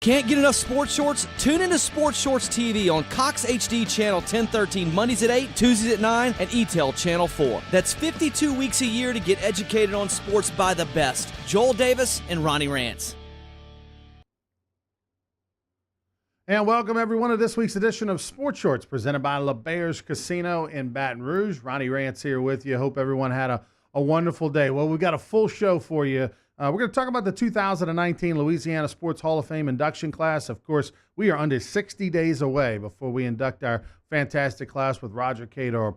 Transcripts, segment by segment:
Can't get enough sports shorts? Tune into Sports Shorts TV on Cox HD Channel 1013 Mondays at 8, Tuesdays at 9, and ETEL Channel 4. That's 52 weeks a year to get educated on sports by the best. Joel Davis and Ronnie Rance. And welcome everyone to this week's edition of Sports Shorts presented by LeBears Casino in Baton Rouge. Ronnie Rance here with you. Hope everyone had a wonderful day. Well, we've got a full show for you. We're going to talk about the 2019 Louisiana Sports Hall of Fame induction class. Of course, we are under 60 days away before we induct our fantastic class with Roger Cador,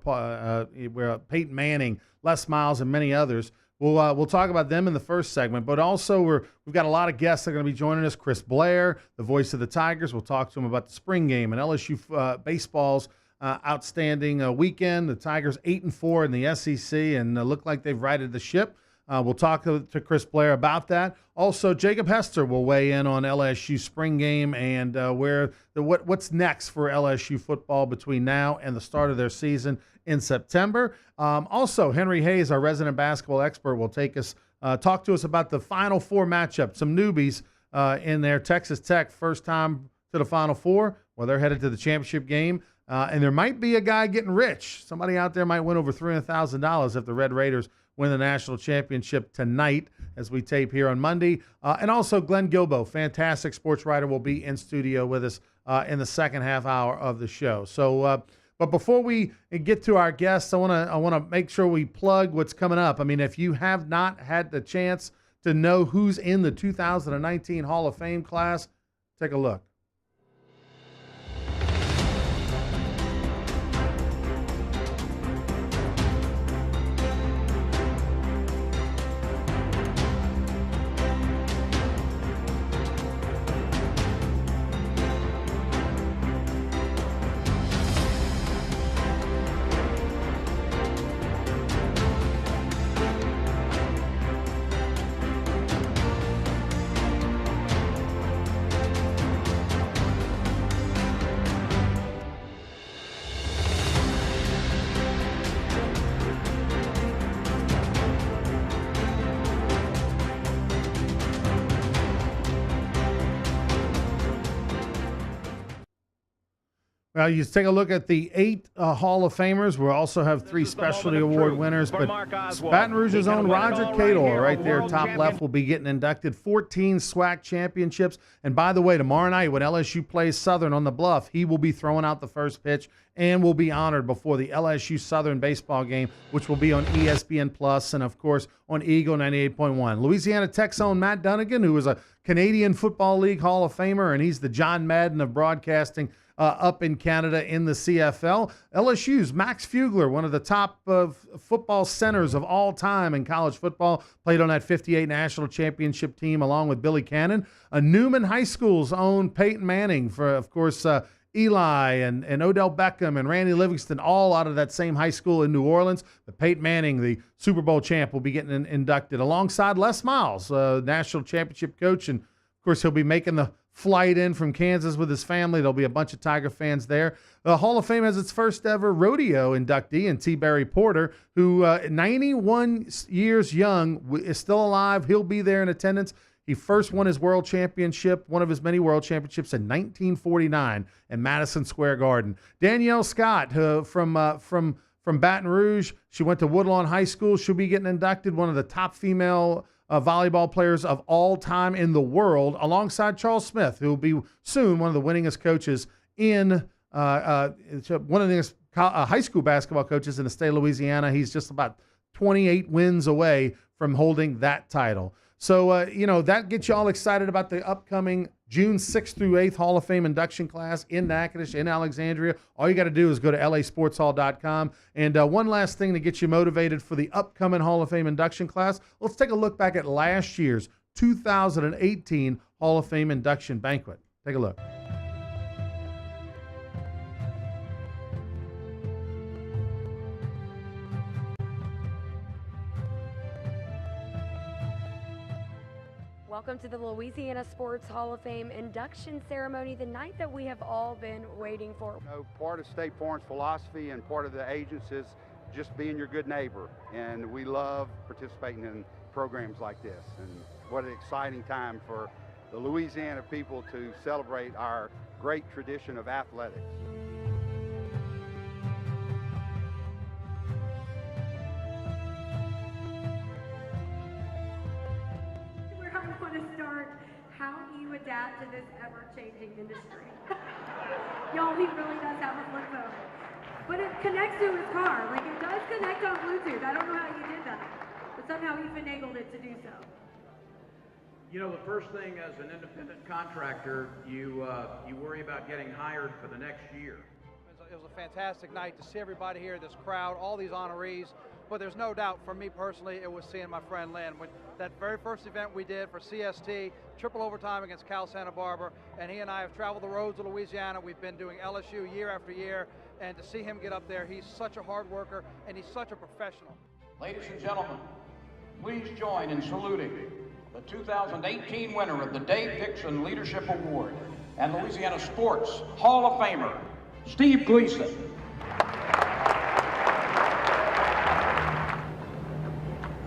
Peyton Manning, Les Miles, and many others. We'll talk about them in the first segment, but also we've got a lot of guests that are going to be joining us. Chris Blair, the voice of the Tigers. We'll talk to him about the spring game and LSU baseball's outstanding weekend. The Tigers 8-4 in the SEC and look like they've righted the ship. We'll talk to Chris Blair about that. Also, Jacob Hester will weigh in on LSU spring game and what's next for LSU football between now and the start of their season in September. Also, Henry Hayes, our resident basketball expert, will talk to us about the Final Four matchup. Some newbies in there. Texas Tech, first time to the Final Four. Well, they're headed to the championship game. And there might be a guy getting rich. Somebody out there might win over $300,000 if the Red Raiders win the national championship tonight as we tape here on Monday. And also Glenn Gilbo, fantastic sports writer, will be in studio with us in the second half hour of the show. So, but before we get to our guests, I want to make sure we plug what's coming up. I mean, if you have not had the chance to know who's in the 2019 Hall of Fame class, take a look. Well, you take a look at the 8 Hall of Famers. We'll also have 3 specialty award winners. But Baton Rouge's own Roger Cador right there, top left, will be getting inducted. 14 SWAC championships. And by the way, tomorrow night when LSU plays Southern on the Bluff, he will be throwing out the first pitch and will be honored before the LSU Southern baseball game, which will be on ESPN Plus and, of course, on Eagle 98.1. Louisiana Tech's own Matt Dunnigan, who is a Canadian Football League Hall of Famer, and he's the John Madden of broadcasting up in Canada in the CFL. LSU's Max Fugler, one of the top football centers of all time in college football, played on that 58 national championship team along with Billy Cannon. Newman High School's own Peyton Manning, for, of course, Eli and Odell Beckham and Randy Livingston, all out of that same high school in New Orleans. But Peyton Manning, the Super Bowl champ, will be getting inducted alongside Les Miles, national championship coach. And, of course, he'll be making the flight in from Kansas with his family. There'll be a bunch of Tiger fans there. The Hall of Fame has its first ever rodeo inductee in T. Barry Porter, who 91 years young, is still alive. He'll be there in attendance. He first won his world championship, one of his many world championships, in 1949 in Madison Square Garden. Danielle Scott, from Baton Rouge, she went to Woodlawn High School. She'll be getting inducted, one of the top female volleyball players of all time in the world, alongside Charles Smith, who will be soon one of the winningest coaches in one of the high school basketball coaches in the state of Louisiana. He's just about 28 wins away from holding that title. So, that gets you all excited about the upcoming June 6th through 8th Hall of Fame induction class in Natchitoches, in Alexandria. All you got to do is go to lasportshall.com. And one last thing to get you motivated for the upcoming Hall of Fame induction class, let's take a look back at last year's 2018 Hall of Fame induction banquet. Take a look. Welcome to the Louisiana Sports Hall of Fame induction ceremony, the night that we have all been waiting for. Part of State Farm's philosophy and part of the agents is just being your good neighbor, and we love participating in programs like this. And what an exciting time for the Louisiana people to celebrate our great tradition of athletics. Where I want to start, how do you adapt to this ever-changing industry? Y'all, he really does have a flip phone. But it connects to his car. Like, it does connect on Bluetooth. I don't know how you did that. But somehow he finagled it to do so. You know, the first thing as an independent contractor, you worry about getting hired for the next year. It was a fantastic night to see everybody here, this crowd, all these honorees. But there's no doubt, for me personally, it was seeing my friend Lynn. When that very first event we did for CST, triple overtime against Cal Santa Barbara, and he and I have traveled the roads of Louisiana. We've been doing LSU year after year, and to see him get up there, he's such a hard worker, and he's such a professional. Ladies and gentlemen, please join in saluting the 2018 winner of the Dave Dixon Leadership Award and Louisiana Sports Hall of Famer, Steve Gleason.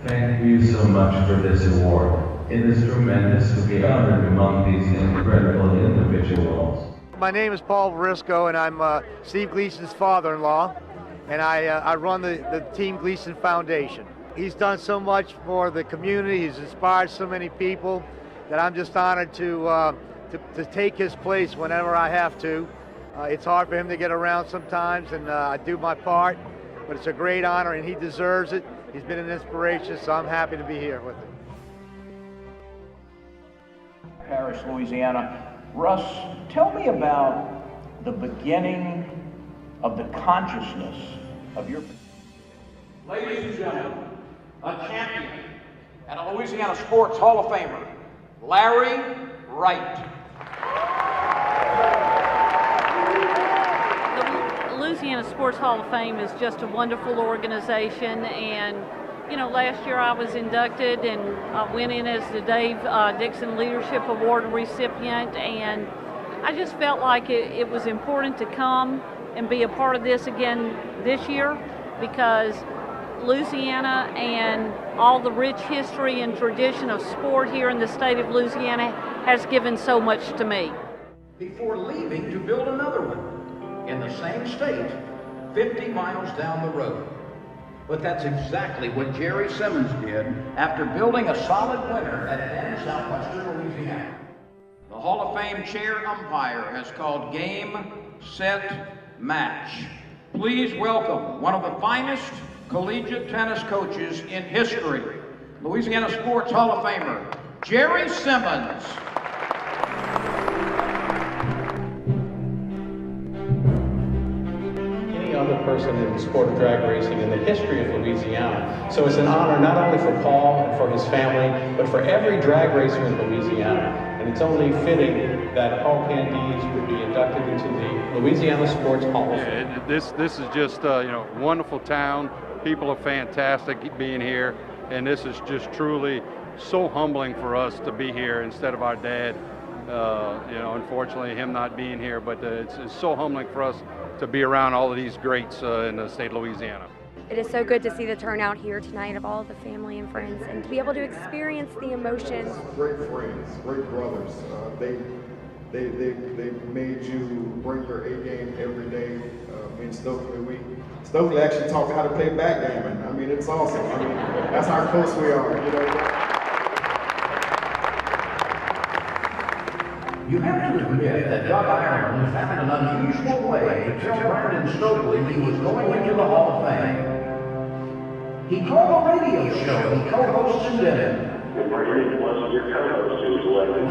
Thank you so much for this award. It is tremendous to be honored among these incredible individuals. My name is Paul Briscoe, and I'm Steve Gleason's father-in-law, and I run the Team Gleason Foundation. He's done so much for the community. He's inspired so many people that I'm just honored to take his place whenever I have to. It's hard for him to get around sometimes, and I do my part, but it's a great honor, and he deserves it. He's been an inspiration, so I'm happy to be here with him. Paris, Louisiana. Russ, tell me about the beginning of the consciousness of your... Ladies and gentlemen, a champion and a Louisiana Sports Hall of Famer, Larry Wright. The Louisiana Sports Hall of Fame is just a wonderful organization, and you know, last year I was inducted and I went in as the Dave Dixon Leadership Award recipient, and I just felt like it was important to come and be a part of this again this year, because Louisiana and all the rich history and tradition of sport here in the state of Louisiana has given so much to me. Before leaving to build another one in the same state, 50 miles down the road. But that's exactly what Jerry Simmons did after building a solid winner at Penn, southwestern Louisiana. The Hall of Fame chair umpire has called game, set, match. Please welcome one of the finest collegiate tennis coaches in history, Louisiana Sports Hall of Famer, Jerry Simmons. Any other person in the sport of drag racing in the history of Louisiana. So it's an honor not only for Paul and for his family, but for every drag racer in Louisiana. And it's only fitting that Paul Candies would be inducted into the Louisiana Sports Hall of Fame. This is just wonderful town. People are fantastic being here, and this is just truly so humbling for us to be here instead of our dad. Unfortunately, him not being here, but it's so humbling for us to be around all of these greats in the state of Louisiana. It is so good to see the turnout here tonight of all the family and friends, and to be able to experience the emotions. Great friends, great brothers. They made you bring your A game every day. Me and Stokely actually taught me how to play backgammon. I mean, it's awesome. I mean, that's how close we are. You have to admit that Doug Ireland found an unusual way to tell Brandon Stokely he was going into the Hall of Fame. He called a radio show he co-hosts in Denton. Your co-host who was elected.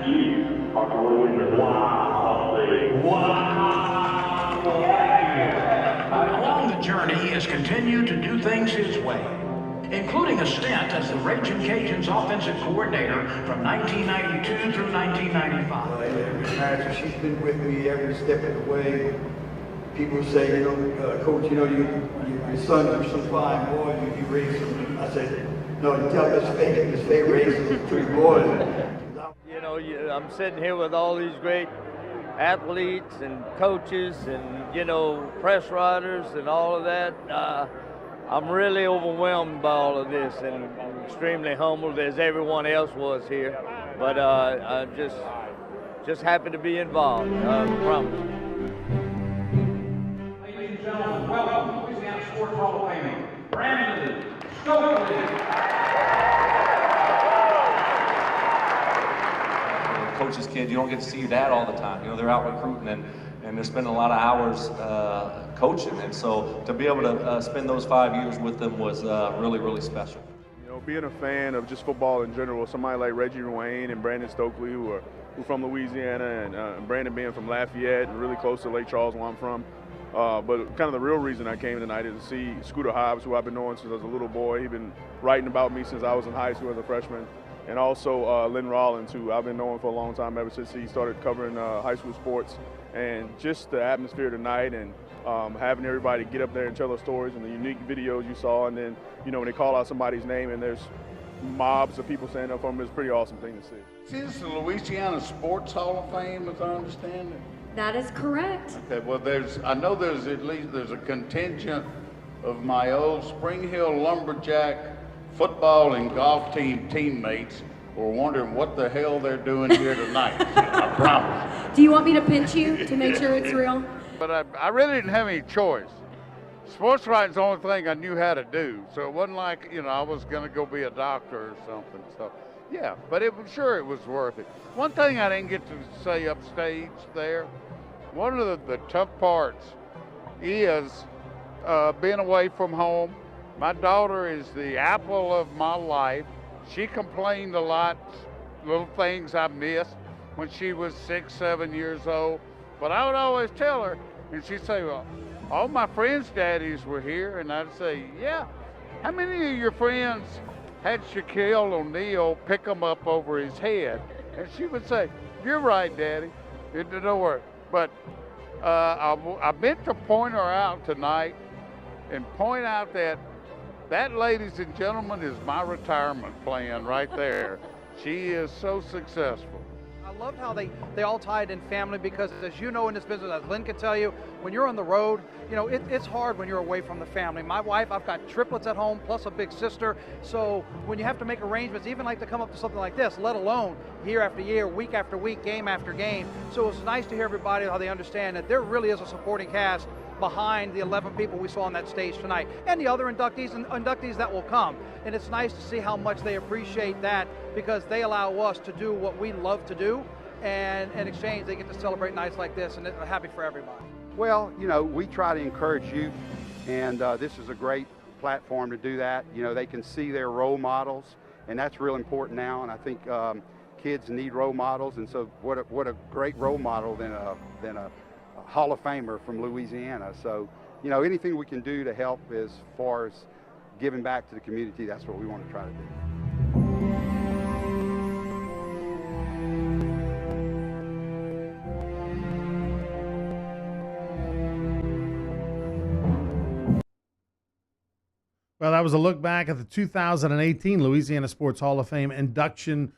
You are going to Wow. Along the journey, he has continued to do things his way, including a stint as the Raging Cajuns offensive coordinator from 1992 through 1995. She's been with me every step of the way. People say, Coach, your sons are some fine boys, you raise them. I said, no, you tell Miss Faye raised 3 boys. I'm sitting here with all these great athletes and coaches and, press riders and all of that. I'm really overwhelmed by all of this, and I'm extremely humbled as everyone else was here. But I'm just happy to be involved. I promise. Ladies and gentlemen, welcome to Louisiana Sports Hall of Fame, Brandon Stokely. Coach's kid, you don't get to see your dad all the time. You know, they're out recruiting and they're spending a lot of hours coaching. And so to be able to spend those 5 years with them was really, really special. You know, being a fan of just football in general, somebody like Reggie Ruane and Brandon Stokely, who are from Louisiana, and Brandon being from Lafayette and really close to Lake Charles, where I'm from. But kind of the real reason I came tonight is to see Scooter Hobbs, who I've been knowing since I was a little boy. He's been writing about me since I was in high school as a freshman. And also Lynn Rollins, who I've been knowing for a long time, ever since he started covering high school sports. And just the atmosphere tonight, and having everybody get up there and tell their stories, and the unique videos you saw, and then, you know, when they call out somebody's name and there's mobs of people standing up for them, it's a pretty awesome thing to see. See, this is the Louisiana Sports Hall of Fame, as I understand it. That is correct. Okay, well, I know there's a contingent of my old Spring Hill Lumberjack football and golf teammates were wondering what the hell they're doing here tonight. I promise. Do you want me to pinch you to make sure it's real? But I really didn't have any choice. Sports writing's the only thing I knew how to do, so it wasn't like, you know, I was going to go be a doctor or something. So, yeah, but it was worth it. One thing I didn't get to say upstage there, one of the tough parts is being away from home. My daughter is the apple of my life. She complained a lot, little things I missed when she was 6, 7 years old. But I would always tell her, and she'd say, well, all my friends' daddies were here. And I'd say, yeah, how many of your friends had Shaquille O'Neal pick them up over his head? And she would say, you're right, Daddy. Don't worry. But I meant to point her out tonight and point out that, ladies and gentlemen, is my retirement plan right there. She is so successful. I loved how they all tied in family, because as you know in this business, as Lynn can tell you, when you're on the road, you know, it's hard when you're away from the family. My wife, I've got triplets at home, plus a big sister. So when you have to make arrangements, even like to come up to something like this, let alone year after year, week after week, game after game. So it's nice to hear everybody how they understand that there really is a supporting cast behind the 11 people we saw on that stage tonight, and the other inductees that will come. And it's nice to see how much they appreciate that, because they allow us to do what we love to do, and in exchange they get to celebrate nights like this, and I'm happy for everybody. Well, you know, we try to encourage youth, and this is a great platform to do that. You know, they can see their role models, and that's real important now, and I think kids need role models, and so what a great role model than a Hall of Famer from Louisiana. So, you know, anything we can do to help as far as giving back to the community, that's what we want to try to do. Well, that was a look back at the 2018 Louisiana Sports Hall of Fame induction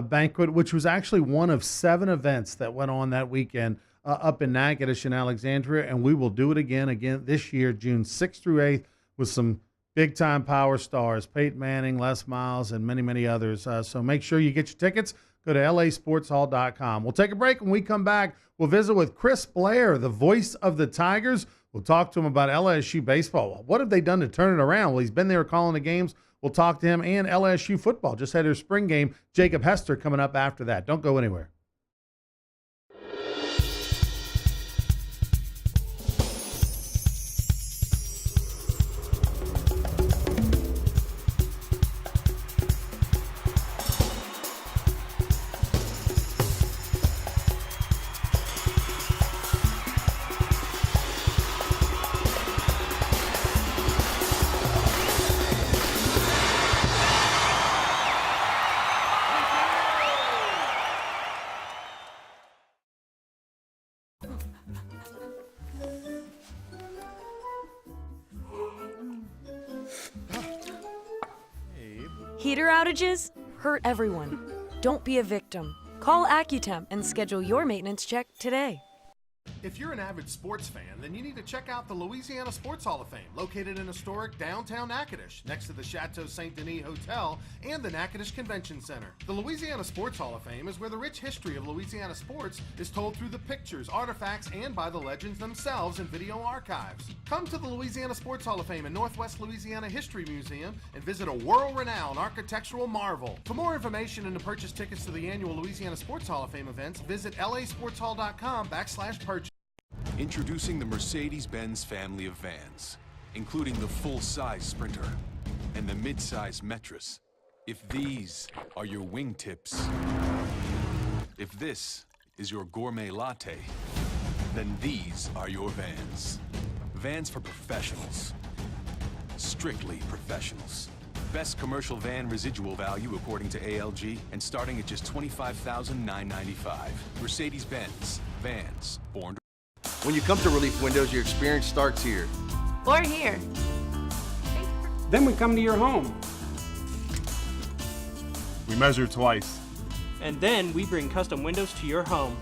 banquet, which was actually one of 7 events that went on that weekend up in Natchitoches and Alexandria, and we will do it again this year, June 6th through 8th, with some big-time power stars, Peyton Manning, Les Miles, and many, many others. So make sure you get your tickets. Go to lasportshall.com. We'll take a break. When we come back, we'll visit with Chris Blair, the voice of the Tigers. We'll talk to him about LSU baseball. What have they done to turn it around? Well, he's been there calling the games. We'll talk to him, and LSU football. Just had their spring game. Jacob Hester coming up after that. Don't go anywhere. Heater outages hurt everyone. Don't be a victim. Call AccuTemp and schedule your maintenance check today. If you're an avid sports fan, then you need to check out the Louisiana Sports Hall of Fame, located in historic downtown Natchitoches, next to the Chateau St. Denis Hotel and the Natchitoches Convention Center. The Louisiana Sports Hall of Fame is where the rich history of Louisiana sports is told through the pictures, artifacts, and by the legends themselves in video archives. Come to the Louisiana Sports Hall of Fame and Northwest Louisiana History Museum and visit a world-renowned architectural marvel. For more information and to purchase tickets to the annual Louisiana Sports Hall of Fame events, visit lasportshall.com/purchase. Introducing the Mercedes-Benz family of vans, including the full-size Sprinter and the mid-size Metris. If these are your wingtips, if this is your gourmet latte, then these are your vans. Vans for professionals. Strictly professionals. Best commercial van residual value according to ALG, and starting at just $25,995. Mercedes-Benz. Vans. Born to... When you come to Relief Windows, your experience starts here. Or here. Then we come to your home. We measure twice. And then we bring custom windows to your home.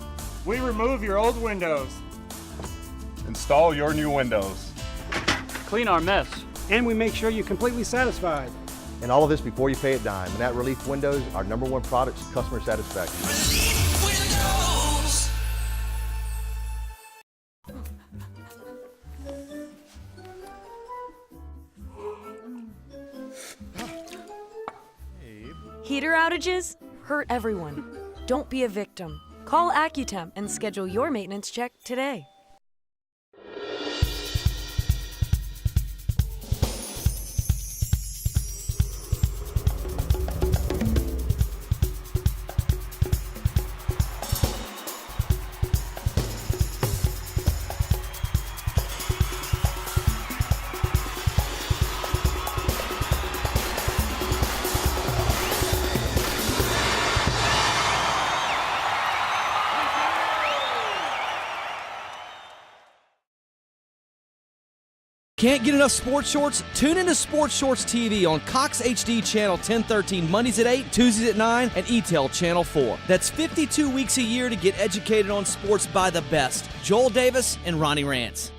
We remove your old windows. Install your new windows. Clean our mess. And we make sure you're completely satisfied. And all of this before you pay a dime. And at Relief Windows, our #1 product is customer satisfaction. Relief Windows. Heater outages hurt everyone. Don't be a victim. Call AccuTemp and schedule your maintenance check today. Can't get enough sports shorts? Tune into Sports Shorts TV on Cox HD Channel 1013 Mondays at 8, Tuesdays at 9, and ETEL Channel 4. That's 52 weeks a year to get educated on sports by the best. Joel Davis and Ronnie Rance.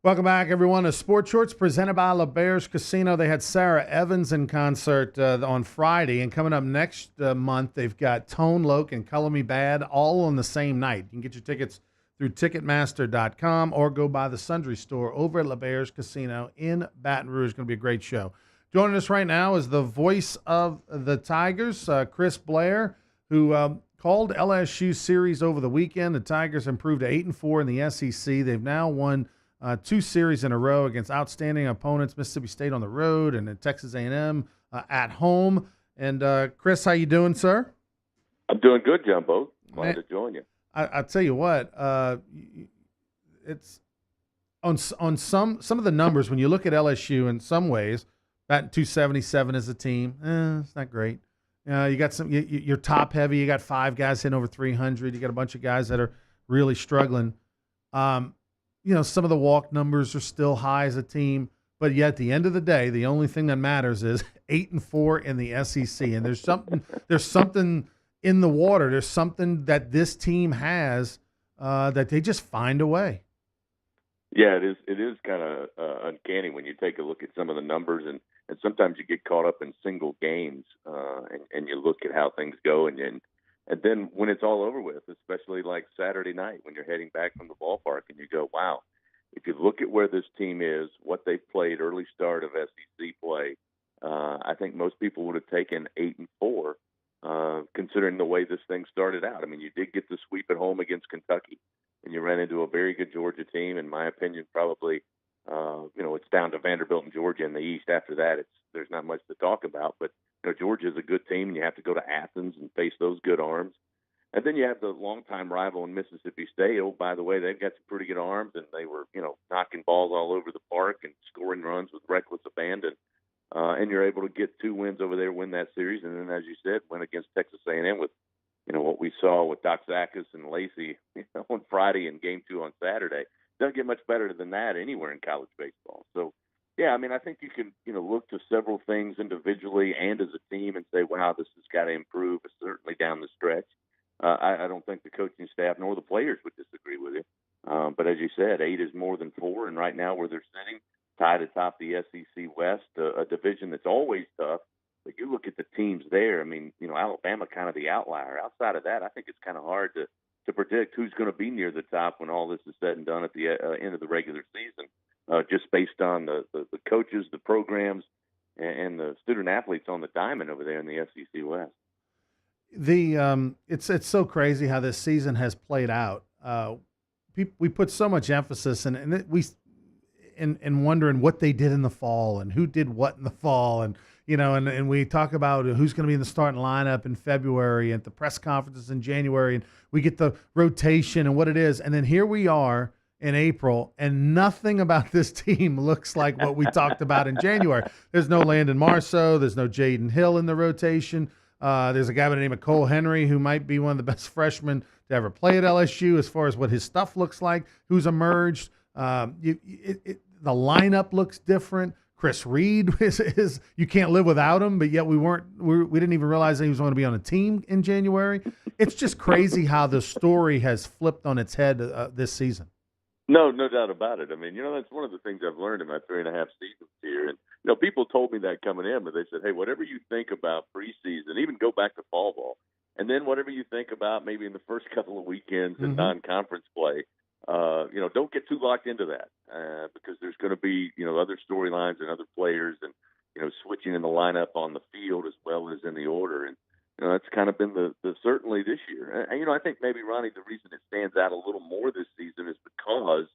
Welcome back, everyone, to Sports Shorts presented by LeBears Casino. They had Sarah Evans in concert on Friday, and coming up next month, they've got Tone Loc and Color Me Bad all on the same night. You can get your tickets through Ticketmaster.com or go by the Sundry Store over at LeBears Casino in Baton Rouge. It's going to be a great show. Joining us right now is the voice of the Tigers, Chris Blair, who called LSU series over the weekend. The Tigers improved to 8-4 in the SEC. They've now won 2 series in a row against outstanding opponents, Mississippi State on the road and then Texas A&M at home. And Chris, how you doing, sir? I'm doing good, Jumbo. Glad to join you. I tell you what, it's on some of the numbers. When you look at LSU, in some ways, batting 277 as a team, it's not great. You got you're top heavy. You got 5 guys hitting over 300. You got a bunch of guys that are really struggling. Some of the walk numbers are still high as a team, but yet at the end of the day, the only thing that matters is 8-4 in the SEC. And there's something in the water. There's something that this team has that they just find a way. Yeah, it is kind of uncanny when you take a look at some of the numbers, and sometimes you get caught up in single games and you look at how things go, and then when it's all over with, especially like Saturday night when you're heading back from the ballpark and you go, wow, if you look at where this team is, what they've played, early start of SEC play, I think most people would have taken 8-4. Considering the way this thing started out. I mean, you did get the sweep at home against Kentucky, and you ran into a very good Georgia team. In my opinion, probably, it's down to Vanderbilt and Georgia in the East. After that, there's not much to talk about. But Georgia is a good team, and you have to go to Athens and face those good arms. And then you have the longtime rival in Mississippi State. Oh, by the way, they've got some pretty good arms, and they were, knocking balls all over the park and scoring runs with reckless abandon. And you're able to get 2 wins over there, win that series, and then, as you said, win against Texas A&M with, what we saw with Doc Zackus and Lacey on Friday and Game 2 on Saturday. Doesn't get much better than that anywhere in college baseball. So, yeah, I mean, I think you can, look to several things individually and as a team and say, wow, this has got to improve, certainly down the stretch. I don't think the coaching staff nor the players would disagree with it. But as you said, 8 is more than 4, and right now where they're sitting, tied atop the SEC West, a division that's always tough. But you look at the teams there. I mean, Alabama kind of the outlier. Outside of that, I think it's kind of hard to predict who's going to be near the top when all this is said and done at the end of the regular season, just based on the coaches, the programs, and the student athletes on the diamond over there in the SEC West. It's so crazy how this season has played out. We put so much emphasis in wondering what they did in the fall and who did what in the fall, and we talk about who's going to be in the starting lineup in February and the press conferences in January, and we get the rotation and what it is, and then here we are in April, and nothing about this team looks like what we talked about in January. There's no Landon Marceau, there's no Jaden Hill in the rotation. There's a guy by the name of Cole Henry who might be one of the best freshmen to ever play at LSU as far as what his stuff looks like, who's emerged. The lineup looks different. Chris Reed is you can't live without him, but yet we didn't even realize that he was going to be on a team in January. It's just crazy how the story has flipped on its head this season. No doubt about it. I mean, that's one of the things I've learned in my 3.5 seasons here. And, people told me that coming in, but they said, hey, whatever you think about preseason, even go back to fall ball, and then whatever you think about maybe in the first couple of weekends in non-conference play, don't get too locked into that because there's going to be, other storylines and other players and, switching in the lineup on the field as well as in the order. And, that's kind of been the certainly this year. And, I think maybe, Ronnie, the reason it stands out a little more this season is because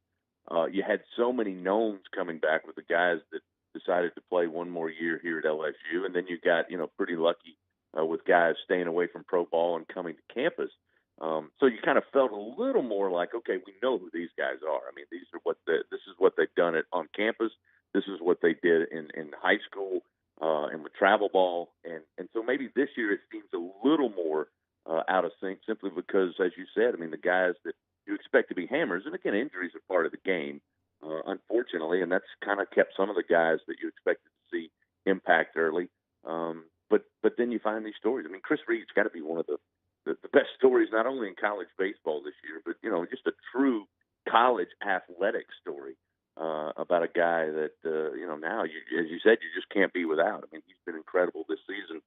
you had so many knowns coming back with the guys that decided to play one more year here at LSU. And then you got, pretty lucky with guys staying away from pro ball and coming to campus. So you kind of felt a little more like, okay, we know who these guys are. I mean, this is what they've done on campus. This is what they did in high school and with travel ball. And so maybe this year it seems a little more out of sync simply because, as you said, I mean, the guys that you expect to be hammers, and again, injuries are part of the game, unfortunately, and that's kind of kept some of the guys that you expected to see impact early. But then you find these stories. I mean, Chris Reed's got to be one of the best stories, not only in college baseball this year, but, just a true college athletic story about a guy that, now, as you said, you just can't be without. I mean, he's been incredible this season.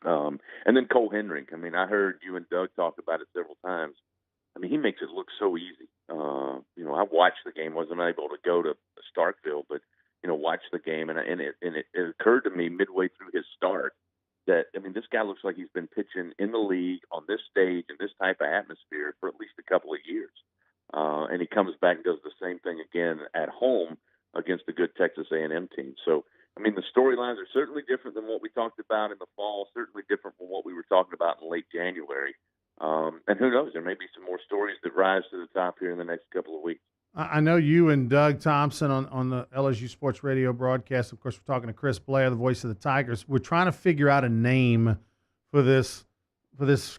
And then Cole Henry. I mean, I heard you and Doug talk about it several times. I mean, he makes it look so easy. I watched the game, wasn't able to go to Starkville, but, watched the game, and it occurred to me midway through his start that, I mean, this guy looks like he's been pitching in the league on this stage in this type of atmosphere for at least a couple of years. And he comes back and does the same thing again at home against a good Texas A&M team. So, I mean, the storylines are certainly different than what we talked about in the fall, certainly different from what we were talking about in late January. And who knows, there may be some more stories that rise to the top here in the next couple of weeks. I know you and Doug Thompson on the LSU Sports Radio broadcast. Of course, we're talking to Chris Blair, the voice of the Tigers. We're trying to figure out a name for this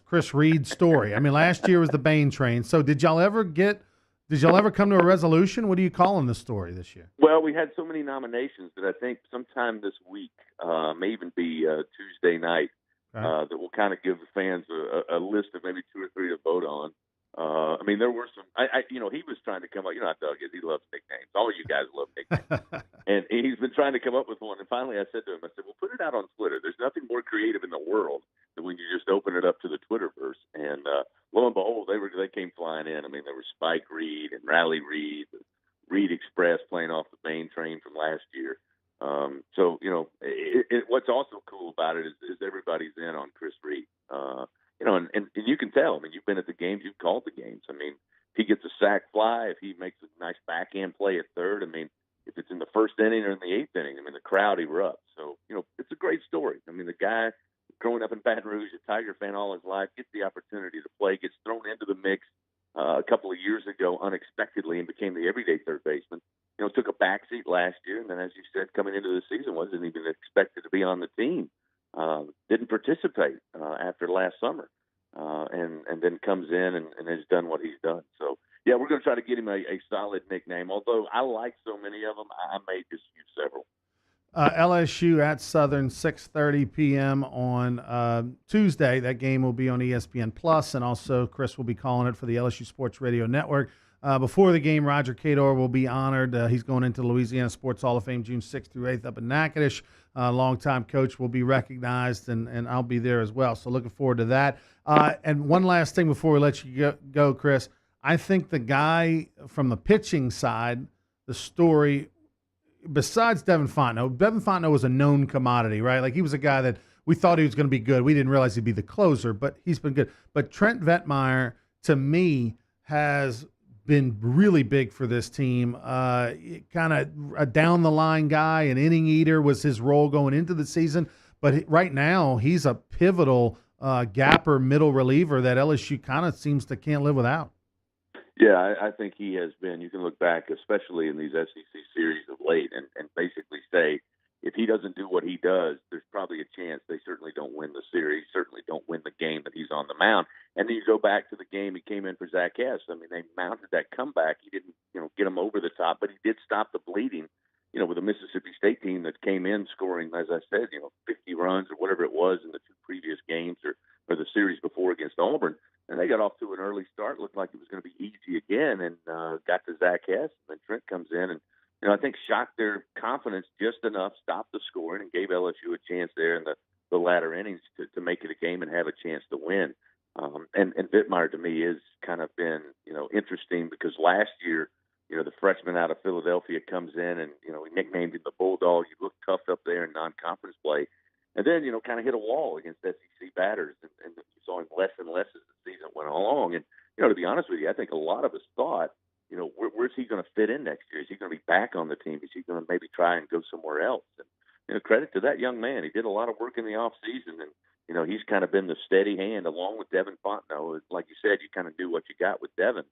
Chris Reed story. I mean, last year was the Bain Train. So did y'all ever come to a resolution? What are you calling the story this year? Well, we had so many nominations that I think sometime this week, may even be Tuesday night, that will kind of give the fans a list of maybe 2 or 3 to vote on. I mean, there were some. He was trying to come up. You know how Doug is. He loves nicknames. All of you guys love nicknames, and he's been trying to come up with one. And finally, I said to him, "Well, put it out on Twitter. There's nothing more creative in the world than when you just open it up to the Twitterverse." And lo and behold, they came flying in. I mean, there was Spike Reed and Rally Reed, Reed Express playing off the Bain Train from last year. So what's also cool about it is everybody's in on Chris Reed. And you can tell. I mean, you've been at the games, you've called the games. I mean, if he gets a sac fly, if he makes a nice backhand play at third, I mean, if it's in the first inning or in the 8th inning, I mean, the crowd erupts. So, it's a great story. I mean, the guy growing up in Baton Rouge, a Tiger fan all his life, gets the opportunity to play, gets thrown into the mix a couple of years ago unexpectedly and became the everyday third baseman. Took a backseat last year, and then, as you said, coming into the season, wasn't even expected to be on the team. Didn't participate after last summer, and then comes in and has done what he's done. So, yeah, we're going to try to get him a solid nickname, although I like so many of them, I may just use several. LSU at Southern, 6:30 p.m. on Tuesday. That game will be on ESPN Plus, and also Chris will be calling it for the LSU Sports Radio Network. Before the game, Roger Cador will be honored. He's going into Louisiana Sports Hall of Fame June 6th through 8th up in Natchitoches. Longtime coach will be recognized, and I'll be there as well. So looking forward to that. And one last thing before we let you go, Chris. I think the guy from the pitching side, the story, besides Devin Fontenot was a known commodity, right? Like he was a guy that we thought he was going to be good. We didn't realize he'd be the closer, but he's been good. But Trent Vettmeyer, to me, has been really big for this team. Kind of a down-the-line guy, an inning eater was his role going into the season. But right now, he's a pivotal gapper middle reliever that LSU kind of seems to can't live without. Yeah, I think he has been. You can look back, especially in these SEC series of late, and basically say, if he doesn't do what he does, there's probably a chance they certainly don't win the series, certainly don't win the game that he's on the mound. And then you go back to the game he came in for Zach Hess. I mean, they mounted that comeback. He didn't, get him over the top, but he did stop the bleeding, with a Mississippi State team that came in scoring, as I said, 50 runs or whatever it was in the two previous games or the series before against Auburn. And they got off to an early start, looked like it was going to be easy again, and got to Zach Hess. And then Trent comes in and, I think shocked their confidence just enough, stopped the scoring, and gave LSU a chance there in the latter innings to make it a game and have a chance to win. And Vettmeyer, to me, has kind of been, interesting because last year, the freshman out of Philadelphia comes in and, we nicknamed him the Bulldog. He looked tough up there in non-conference play. And then, kind of hit a wall against SEC batters, and you saw him less and less as the season went along. And, to be honest with you, I think a lot of us thought, where's he going to fit in next year? Is he going to be back on the team? Is he going to maybe try and go somewhere else? And, credit to that young man. He did a lot of work in the offseason, and, he's kind of been the steady hand along with Devin Fontenot. Like you said, you kind of knew what you got with Devin.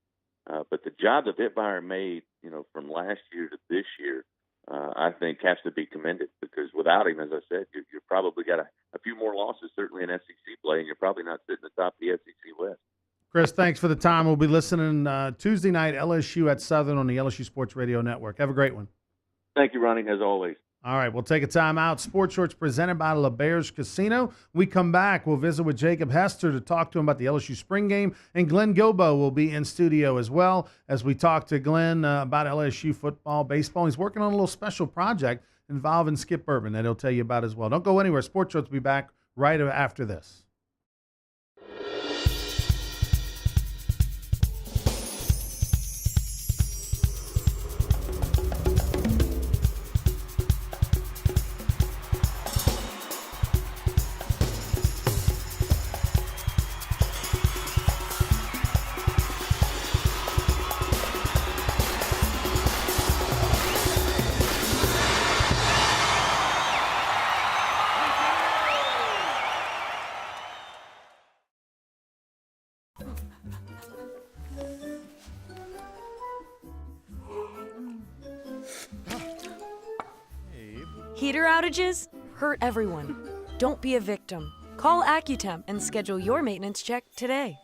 But the job that Vettmeyer made, from last year to this year, I think has to be commended because without him, as I said, you're probably got a few more losses, certainly in SEC play, and you're probably not sitting at the top of the SEC West. Chris, thanks for the time. We'll be listening Tuesday night, LSU at Southern on the LSU Sports Radio Network. Have a great one. Thank you, Ronnie, as always. All right, we'll take a time out. Sports Shorts presented by LeBears Casino. We come back. We'll visit with Jacob Hester to talk to him about the LSU spring game, and Glenn Gilbo will be in studio as well as we talk to Glenn about LSU football, baseball. He's working on a little special project involving Skip Urban that he'll tell you about as well. Don't go anywhere. Sports Shorts will be back right after this. Heater outages hurt everyone. Don't be a victim. Call Accutemp and schedule your maintenance check today.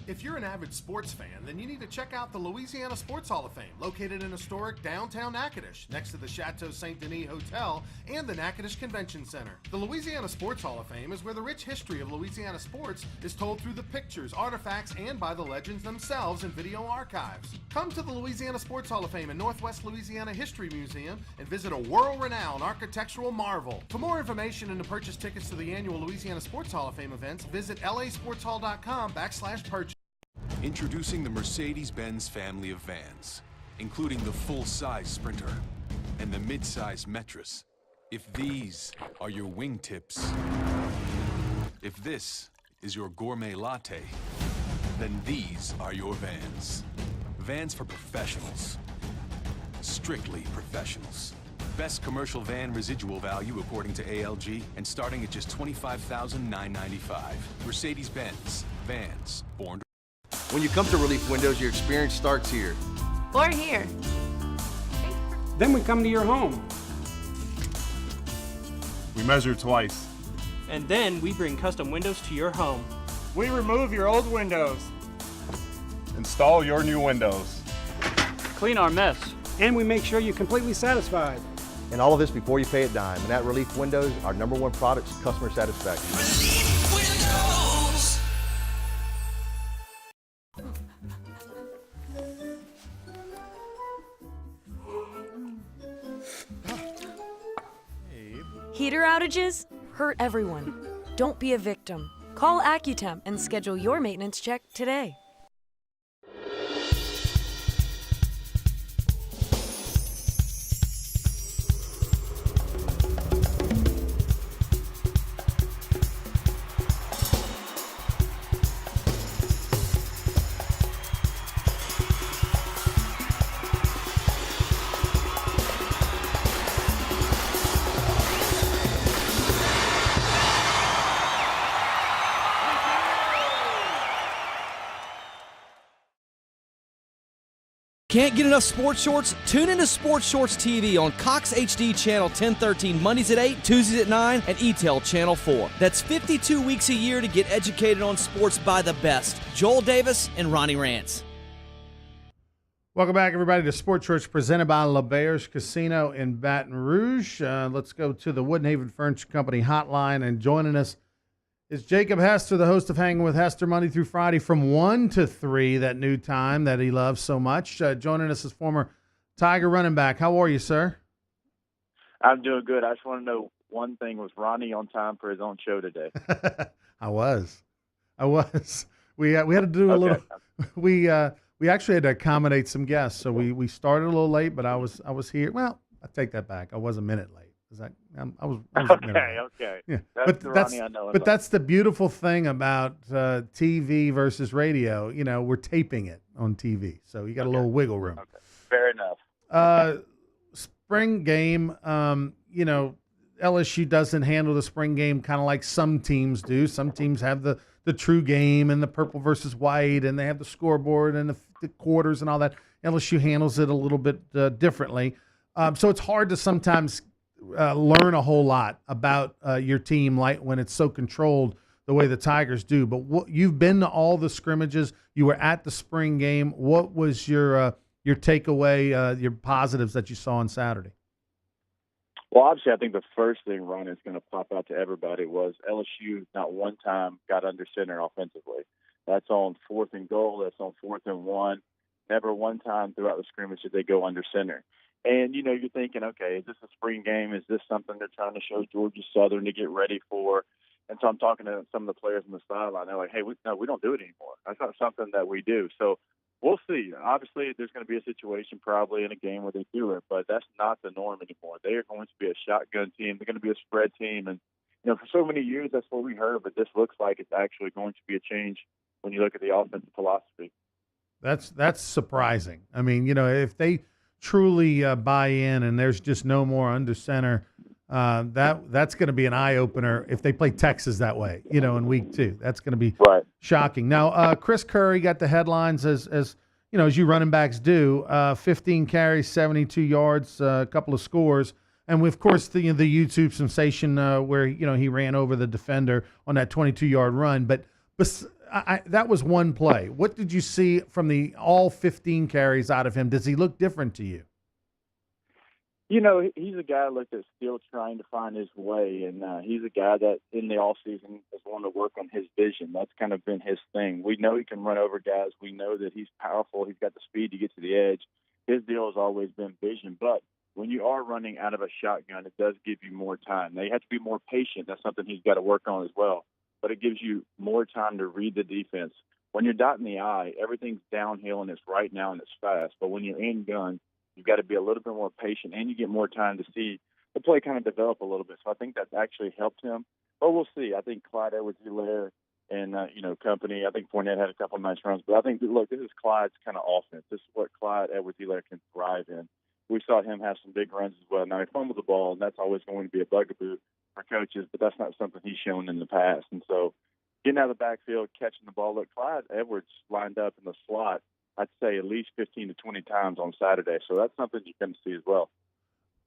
If you're an avid sports fan, then you need to check out the Louisiana Sports Hall of Fame, located in historic downtown Natchitoches, next to the Chateau Saint Denis Hotel and the Natchitoches Convention Center. The Louisiana Sports Hall of Fame is where the rich history of Louisiana sports is told through the pictures, artifacts, and by the legends themselves in video archives. Come to the Louisiana Sports Hall of Fame and Northwest Louisiana History Museum and visit a world-renowned architectural marvel. For more information and to purchase tickets to the annual Louisiana Sports Hall of Fame events, visit lasportshall.com/purchase. Introducing the Mercedes-Benz family of vans, including the full-size Sprinter and the mid-size Metris. If these are your wingtips, if this is your gourmet latte, then these are your vans. Vans for professionals. Strictly professionals. Best commercial van residual value according to ALG and starting at just $25,995. Mercedes-Benz. Vans. Born to... When you come to Relief Windows, your experience starts here. Or here. Then we come to your home. We measure twice. And then we bring custom windows to your home. We remove your old windows. Install your new windows. Clean our mess. And we make sure you're completely satisfied. And all of this before you pay a dime. And at Relief Windows, our #1 product is customer satisfaction. Relief Windows. Heater outages hurt everyone. Don't be a victim. Call Accutemp and schedule your maintenance check today. Can't get enough sports shorts? Tune into Sports Shorts TV on Cox HD Channel 1013 Mondays at 8, Tuesdays at 9, and ETEL Channel 4. That's 52 weeks a year to get educated on sports by the best. Joel Davis and Ronnie Rance. Welcome back, everybody, to Sports Shorts presented by LeBears Casino in Baton Rouge. Let's go to the Woodhaven Furniture Company hotline, and joining us is Jacob Hester, the host of Hanging with Hester, Monday through Friday from 1 to 3, that new time that he loves so much. Joining us is former Tiger running back. How are you, sir? I'm doing good. I just want to know one thing. Was Ronnie on time for his own show today? I was. We had to do a little. We actually had to accommodate some guests, so we started a little late, but I was here. Well, I take that back. I was a minute late. Is that I was okay. Yeah, That's the Ronnie I know. But that's the beautiful thing about TV versus radio. You know, we're taping it on TV, so you got a little wiggle room. Okay. Fair enough. Spring game. You know, LSU doesn't handle the spring game kind of like some teams do. Some teams have the true game and the purple versus white, and they have the scoreboard and the quarters and all that. LSU handles it a little bit differently. So it's hard to sometimes learn a whole lot about your team, like when it's so controlled the way the Tigers do. But you've been to all the scrimmages. You were at the spring game. What was your takeaway, your positives that you saw on Saturday? Well, obviously, I think the first thing, Ron, is going to pop out to everybody was LSU not one time got under center offensively. That's on 4th and goal. That's on 4th and 1. Never one time throughout the scrimmage did they go under center. And, you know, you're thinking, okay, is this a spring game? Is this something they're trying to show Georgia Southern to get ready for? And so I'm talking to some of the players on the sideline. They're like, hey, we don't do it anymore. That's not something that we do. So we'll see. Obviously, there's going to be a situation probably in a game where they do it, but that's not the norm anymore. They are going to be a shotgun team. They're going to be a spread team. And, you know, for so many years, that's what we heard, but this looks like it's actually going to be a change when you look at the offensive philosophy. That's surprising. I mean, you know, if they truly buy in and there's just no more under center, that's going to be an eye opener if they play Texas that way, you know, in week 2. That's going to be shocking. Now, Chris Curry got the headlines as you know, as you running backs do, 15 carries, 72 yards, a couple of scores. And of course, the YouTube sensation where, you know, he ran over the defender on that 22-yard run. But that was one play. What did you see from all 15 carries out of him? Does he look different to you? You know, he's a guy that's still trying to find his way, and he's a guy that in the offseason has wanted to work on his vision. That's kind of been his thing. We know he can run over guys. We know that he's powerful. He's got the speed to get to the edge. His deal has always been vision. But when you are running out of a shotgun, it does give you more time. Now, you have to be more patient. That's something he's got to work on as well. But it gives you more time to read the defense. When you're dotting the I, everything's downhill and it's right now and it's fast. But when you're in gun, you've got to be a little bit more patient and you get more time to see the play kind of develop a little bit. So I think that's actually helped him. But we'll see. I think Clyde Edwards-Helaire and, company, I think Fournette had a couple of nice runs. But I think, look, this is Clyde's kind of offense. This is what Clyde Edwards-Helaire can thrive in. We saw him have some big runs as well. Now, he fumbled the ball, and that's always going to be a bugaboo for coaches, but that's not something he's shown in the past. And so getting out of the backfield, catching the ball. Look, Clyde Edwards lined up in the slot, I'd say at least 15 to 20 times on Saturday. So that's something you're going to see as well.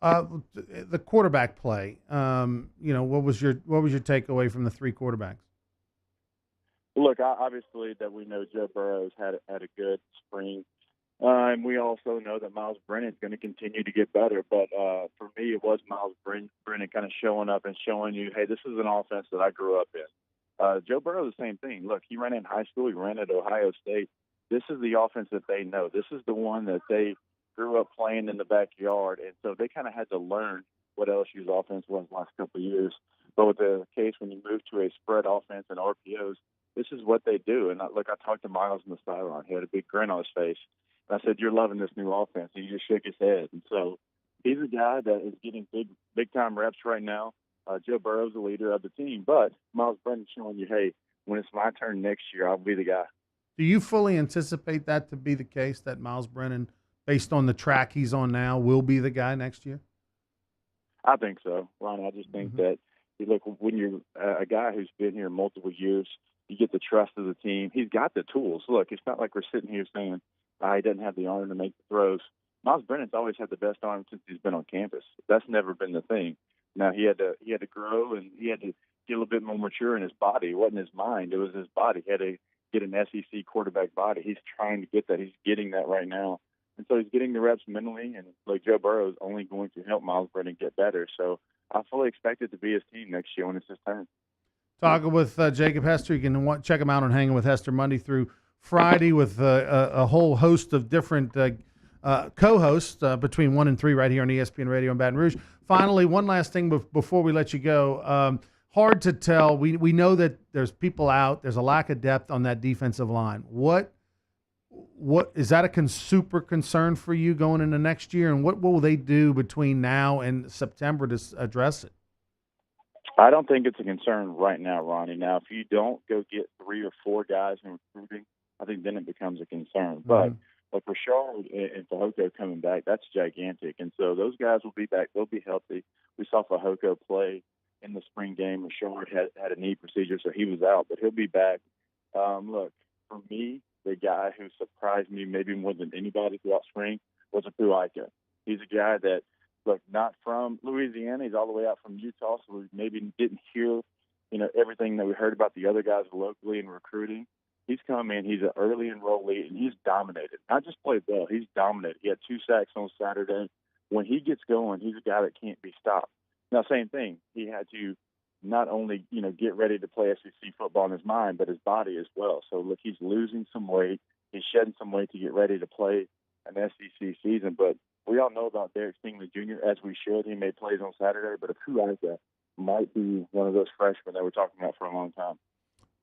The quarterback play, what was your takeaway from the 3 quarterbacks? Look, obviously that we know Joe Burrow's had a good spring. And we also know that Miles Brennan's going to continue to get better. But for me, it was Miles Brennan kind of showing up and showing you, hey, this is an offense that I grew up in. Joe Burrow, the same thing. Look, he ran in high school. He ran at Ohio State. This is the offense that they know. This is the one that they grew up playing in the backyard. And so they kind of had to learn what LSU's offense was the last couple of years. But with the case when you move to a spread offense and RPOs, this is what they do. And I talked to Miles on the sideline. He had a big grin on his face. And I said, "You're loving this new offense." And he just shook his head. And so he's a guy that is getting big time reps right now. Joe Burrow's the leader of the team. But Miles Brennan's showing you, hey, when it's my turn next year, I'll be the guy. Do you fully anticipate that to be the case, that Miles Brennan, based on the track he's on now, will be the guy next year? I think so, Ron. I just think that, look, when you're a guy who's been here multiple years, you get the trust of the team. He's got the tools. Look, it's not like we're sitting here saying he doesn't have the arm to make the throws. Miles Brennan's always had the best arm since he's been on campus. That's never been the thing. Now he had to grow, and he had to get a little bit more mature in his body. It wasn't his mind; it was his body. He had to get an SEC quarterback body. He's trying to get that. He's getting that right now. And so he's getting the reps mentally, and like Joe Burrow is only going to help Miles Brennan get better. So I fully expect it to be his team next year when it's his turn. Talking with Jacob Hester. You can check him out on Hanging with Hester Monday through Friday with a whole host of different co-hosts between 1 and 3 right here on ESPN Radio in Baton Rouge. Finally, one last thing before we let you go. Hard to tell. We know that there's people out. There's a lack of depth on that defensive line. What is that a super concern for you going into next year? And what will they do between now and September to address it? I don't think it's a concern right now, Ronnie. Now, if you don't go get 3 or 4 guys in recruiting, I think then it becomes a concern. But like Rashard and Fehoko coming back, that's gigantic. And so those guys will be back. They'll be healthy. We saw Fehoko play in the spring game. Rashard had a knee procedure, so he was out, but he'll be back. Look, for me, the guy who surprised me maybe more than anybody throughout spring was Apu Ika. He's a guy that, look, not from Louisiana. He's all the way out from Utah, so we maybe didn't hear, everything that we heard about the other guys locally in recruiting. He's come in. He's an early enrollee, and he's dominated. Not just played well. He's dominated. He had 2 sacks on Saturday. When he gets going, he's a guy that can't be stopped. Now, same thing. He had to not only, get ready to play SEC football in his mind, but his body as well. So, look, he's losing some weight. He's shedding some weight to get ready to play an SEC season. But we all know about Derek Stingley Jr., as we should. He made plays on Saturday, but Apu Ika might be one of those freshmen that we're talking about for a long time.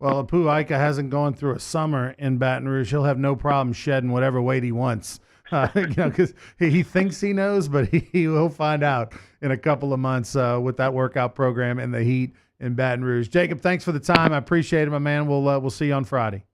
Well, Apu Ika hasn't gone through a summer in Baton Rouge. He'll have no problem shedding whatever weight he wants. Because he thinks he knows, but he'll find out in a couple of months with that workout program and the heat in Baton Rouge. Jacob, thanks for the time. I appreciate it, my man. We'll see you on Friday.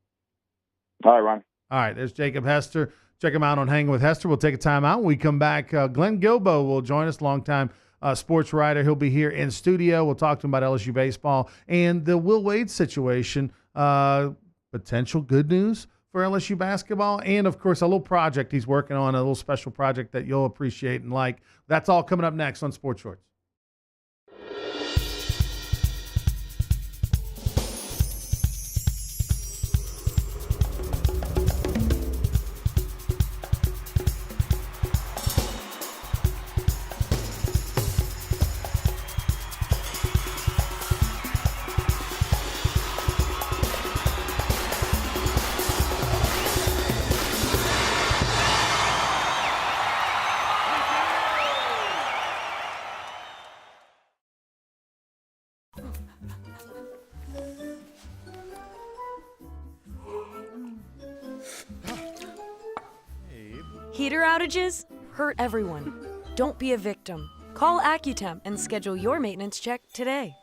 All right, Ron. All right, there's Jacob Hester. Check him out on Hanging with Hester. We'll take a time out. When we come back, Glenn Guilbeau will join us, longtime sports writer. He'll be here in studio. We'll talk to him about LSU baseball and the Will Wade situation. Potential good news for LSU basketball, and, of course, a little project he's working on, a little special project that you'll appreciate and like. That's all coming up next on Sports Shorts. Heater outages hurt everyone. Don't be a victim. Call AccuTemp and schedule your maintenance check today.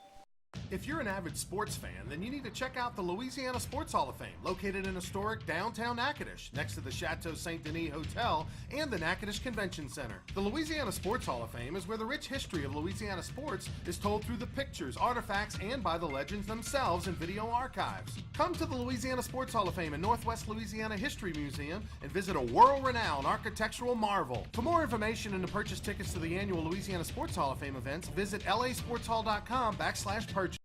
If you're an avid sports fan, then you need to check out the Louisiana Sports Hall of Fame, located in historic downtown Natchitoches, next to the Chateau Saint Denis Hotel and the Natchitoches Convention Center. The Louisiana Sports Hall of Fame is where the rich history of Louisiana sports is told through the pictures, artifacts, and by the legends themselves in video archives. Come to the Louisiana Sports Hall of Fame and Northwest Louisiana History Museum and visit a world-renowned architectural marvel. For more information and to purchase tickets to the annual Louisiana Sports Hall of Fame events, visit lasportshall.com/purchase.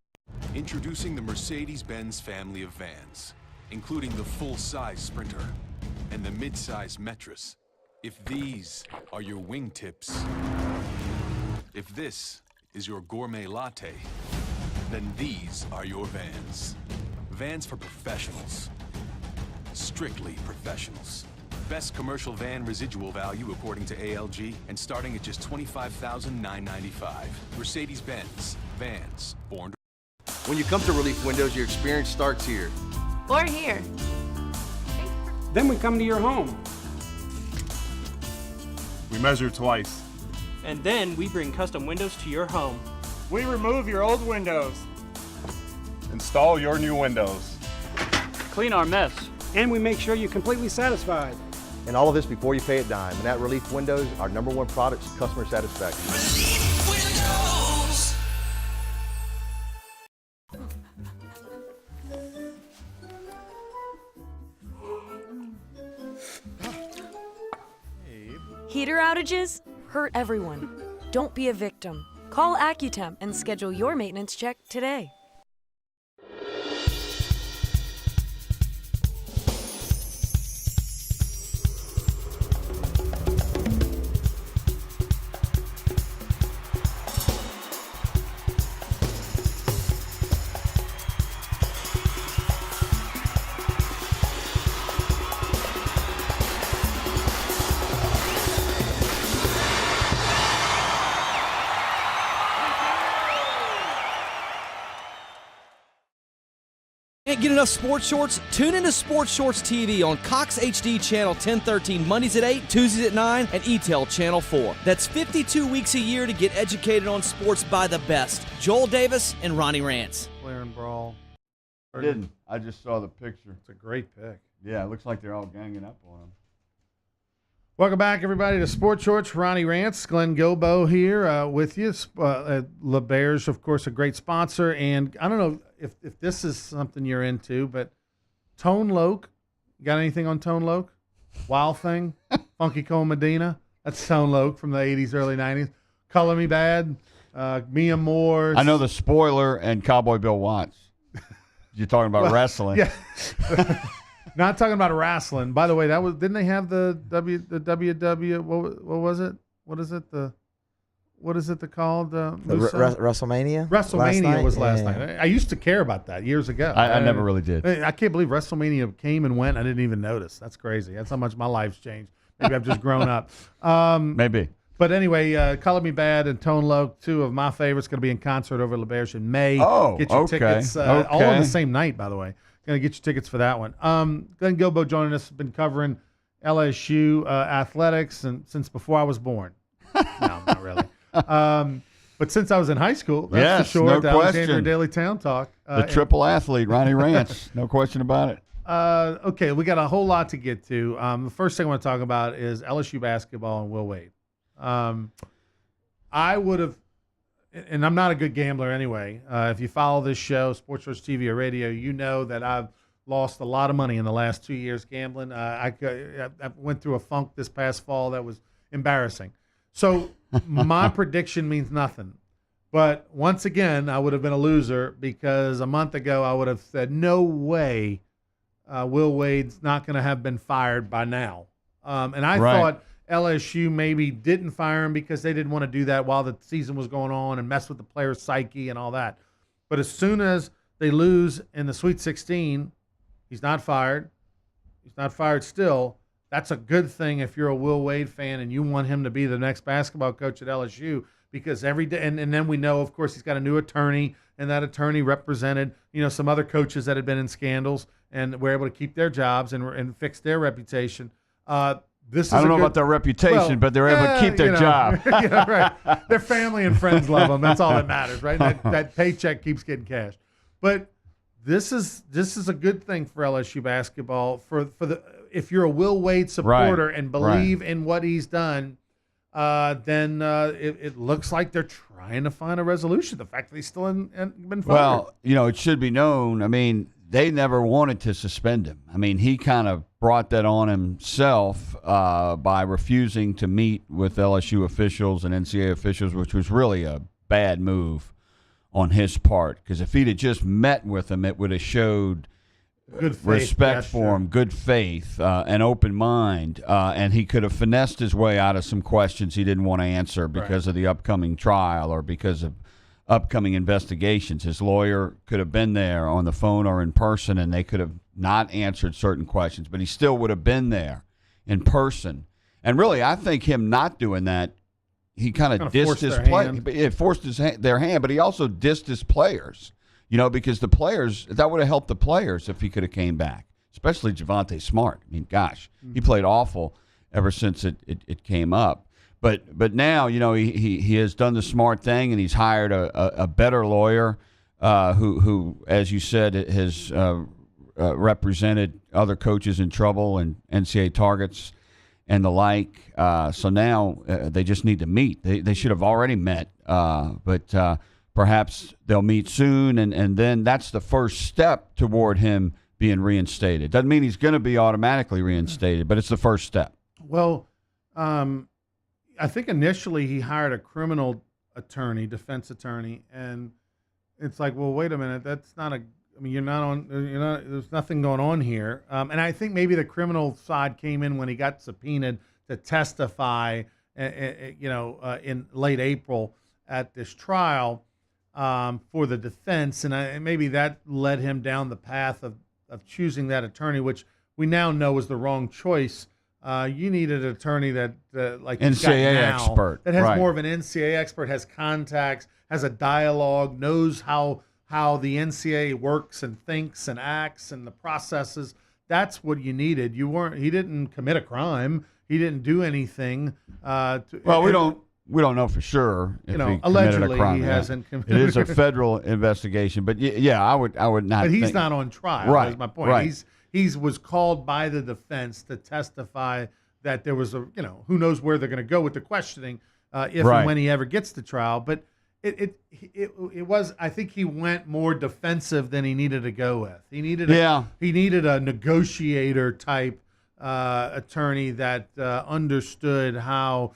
Introducing the Mercedes-Benz family of vans, including the full-size Sprinter and the mid-size Metris. If these are your wingtips, if this is your gourmet latte, then these are your Vans. Vans for professionals. Strictly professionals. Best commercial van residual value according to ALG, and starting at just $25,995. Mercedes-Benz. Vans. Born to... When you come to Relief Windows, your experience starts here. Or here. Then we come to your home. We measure twice. And then we bring custom windows to your home. We remove your old windows. Install your new windows. Clean our mess. And we make sure you're completely satisfied. And all of this before you pay a dime. And at Relief Windows, our #1 product is customer satisfaction. Windows. Heater outages hurt everyone. Don't be a victim. Call AccuTemp and schedule your maintenance check today. Can't get enough sports shorts? Tune into Sports Shorts TV on Cox HD Channel 1013 Mondays at 8, Tuesdays at 9, and ETEL Channel 4. That's 52 weeks a year to get educated on sports by the best. Joel Davis and Ronnie Rance. Flair and Brawl. I didn't. I just saw the picture. It's a great pick. Yeah, it looks like they're all ganging up on him. Welcome back, everybody, to Sports Shorts. Ronnie Rance, Glenn Gilbo here with you. LeBear's, of course, a great sponsor. And I don't know if this is something you're into, but Tone Loc. You got anything on Tone Loc? Wild Thing? Funky Cole Medina? That's Tone Loc from the 80s, early 90s. Color Me Bad? Mia Moore? I know the Spoiler and Cowboy Bill Watts. You're talking about wrestling. Yeah. Not talking about wrestling. By the way, that was didn't they have the WW? What was it? What is it called? WrestleMania. WrestleMania was last night. I used to care about that years ago. I never really did. I can't believe WrestleMania came and went. I didn't even notice. That's crazy. That's how much my life's changed. Maybe I've just grown up. Maybe. But anyway, Color Me Bad and Tone Loc, two of my favorites, going to be in concert over at LeBear's in May. Oh, get your okay. tickets all on the same night, by the way. Going to get your tickets for that one. Glenn Gilbo joining us. Been covering LSU athletics and since before I was born. No, not really. But since I was in high school, that's for sure. No the Alexandria question. Daily Town Talk. The triple athlete, Ronnie Rance. No question about it. Okay, we got a whole lot to get to. The first thing I want to talk about is LSU basketball and Will Wade. I would have, and I'm not a good gambler anyway. If you follow this show, Sports Shorts TV or radio, you know that I've lost a lot of money in the last 2 years gambling. I went through a funk this past fall that was embarrassing. So my prediction means nothing. But once again, I would have been a loser because a month ago I would have said, no way Will Wade's not going to have been fired by now. And I thought LSU maybe didn't fire him because they didn't want to do that while the season was going on and mess with the player's psyche and all that. But as soon as they lose in the Sweet 16, he's not fired. He's not fired still. That's a good thing if you're a Will Wade fan and you want him to be the next basketball coach at LSU because every day, and then we know, of course, he's got a new attorney, and that attorney represented, some other coaches that had been in scandals and were able to keep their jobs and fix their reputation. This is I don't know about their reputation, but they're able to keep their job. Right. Their family and friends love them. That's all that matters, right? That paycheck keeps getting cashed. But this is a good thing for LSU basketball. If you're a Will Wade supporter and believe in what he's done, then it looks like they're trying to find a resolution. The fact that he's still been fired. Well, it should be known. I mean, they never wanted to suspend him. I mean, he kind of brought that on himself by refusing to meet with LSU officials and NCAA officials, which was really a bad move on his part. Because if he'd have just met with them, it would have showed Good faith respect gesture. for him, good faith, an open mind, and he could have finessed his way out of some questions he didn't want to answer because of the upcoming trial or because of upcoming investigations. His lawyer could have been there on the phone or in person, and they could have not answered certain questions, but he still would have been there in person. And really, I think him not doing that, he kind of dissed his play. It forced their hand, but he also dissed his players. Because the players, that would have helped the players if he could have came back, especially Javonte Smart. I mean, gosh, he played awful ever since it came up. But now, he has done the smart thing, and he's hired a better lawyer who, as you said, has represented other coaches in trouble and NCAA targets and the like. So now they just need to meet. They should have already met, but perhaps they'll meet soon, and then that's the first step toward him being reinstated. Doesn't mean he's going to be automatically reinstated, but it's the first step. Well, I think initially he hired a criminal attorney, defense attorney, and it's like, well, wait a minute, that's not a. I mean, there's nothing going on here. And I think maybe the criminal side came in when he got subpoenaed to testify, in late April at this trial. For the defense, and maybe that led him down the path of choosing that attorney, which we now know was the wrong choice. You needed an attorney that, like NCAA expert, that has more of an NCAA expert, has contacts, has a dialogue, knows how the NCAA works and thinks and acts and the processes. That's what you needed. He didn't commit a crime. He didn't do anything. We don't know for sure if he committed allegedly a crime. he hasn't committed. It is a federal investigation, but I would not. But he's think, not on trial. Right, That's my point. Right. He was called by the defense to testify that there was who knows where they're going to go with the questioning if and when he ever gets to trial. But it was, I think he went more defensive than he needed to go with. He needed a negotiator type attorney that understood how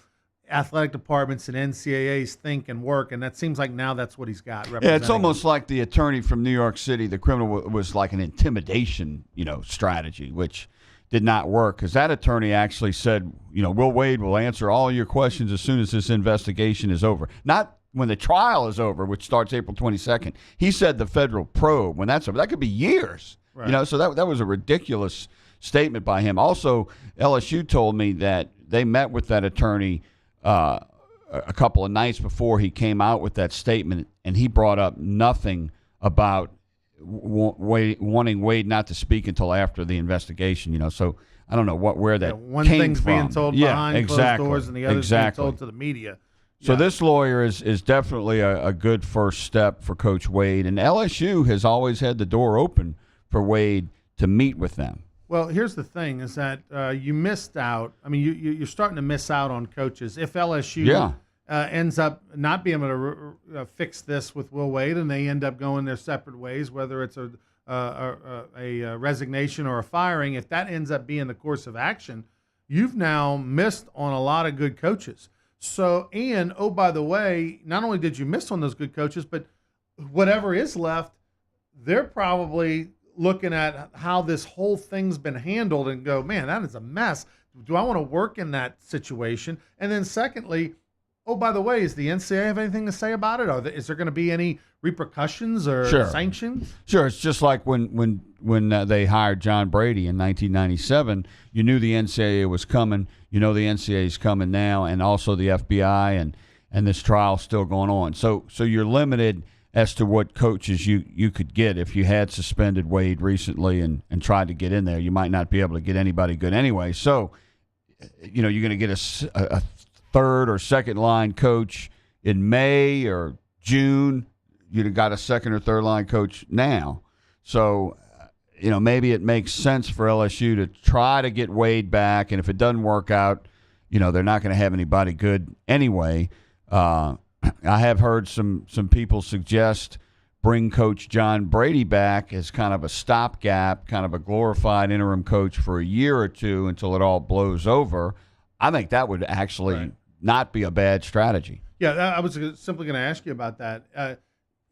athletic departments and NCAAs think and work, and that seems like now that's what he's got. Yeah, it's almost like the attorney from New York City, the criminal, was like an intimidation, strategy, which did not work because that attorney actually said, Will Wade will answer all your questions as soon as this investigation is over. Not when the trial is over, which starts April 22nd. He said the federal probe, when that's over, that could be years. Right. So that was a ridiculous statement by him. Also, LSU told me that they met with that attorney a couple of nights before he came out with that statement, and he brought up nothing about wanting Wade not to speak until after the investigation. So I don't know where that one came thing's from. being told behind closed doors, and the other's being told to the media. So this lawyer is definitely a good first step for Coach Wade, and LSU has always had the door open for Wade to meet with them. Well, here's the thing: is that you missed out. I mean, you're starting to miss out on coaches. If LSU ends up not being able to fix this with Will Wade, and they end up going their separate ways, whether it's a resignation or a firing, if that ends up being the course of action, you've now missed on a lot of good coaches. So, and by the way, not only did you miss on those good coaches, but whatever is left, they're probably looking at how this whole thing's been handled and go, man, that is a mess. Do I want to work in that situation? And then secondly, by the way, does the NCAA have anything to say about it? Is there going to be any repercussions or sanctions? Sure. It's just like when they hired John Brady in 1997, you knew the NCAA was coming. The NCAA is coming now, and also the FBI and this trial still going on. So you're limited as to what coaches you could get. If you had suspended Wade recently and tried to get in there, you might not be able to get anybody good anyway. So, you're going to get a third or second line coach in May or June. You've got a second or third line coach now. So, maybe it makes sense for LSU to try to get Wade back. And if it doesn't work out, they're not going to have anybody good anyway. I have heard some people suggest bring Coach John Brady back as kind of a stopgap, kind of a glorified interim coach for a year or two until it all blows over. I think that would actually not be a bad strategy. Yeah, I was simply going to ask you about that.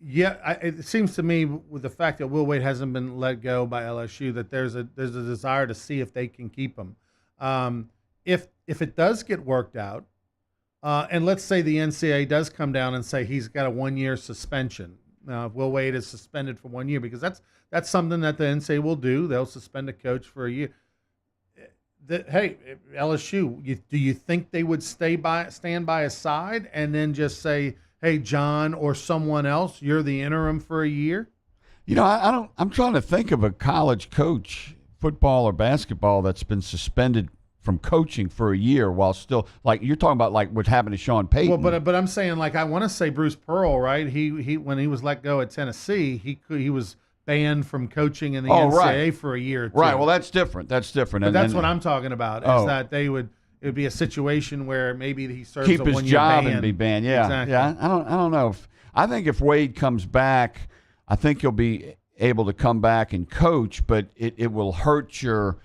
Yeah, it seems to me with the fact that Will Wade hasn't been let go by LSU that there's a desire to see if they can keep him. If it does get worked out, and let's say the NCAA does come down and say he's got a 1-year suspension. Now, if Will Wade is suspended for 1 year, because that's something that the NCAA will do. They'll suspend a coach for a year. Hey, LSU, do you think they would stand by his side and then just say, hey, John or someone else, you're the interim for a year? You know, I'm trying to think of a college coach, football or basketball, that's been suspended from coaching for a year while still, like you're talking about, like what happened to Sean Payton. Well, but I'm saying, like, I want to say Bruce Pearl, right? He when he was let go at Tennessee, he was banned from coaching in the NCAA for a year or two. Right. Well, that's different. That's different. But that's what I'm talking about. Is that it would be a situation where maybe he serves keep a his 1 year job ban. and be banned. Yeah, exactly. Yeah. I don't know. I think if Wade comes back, I think he'll be able to come back and coach, but it will hurt your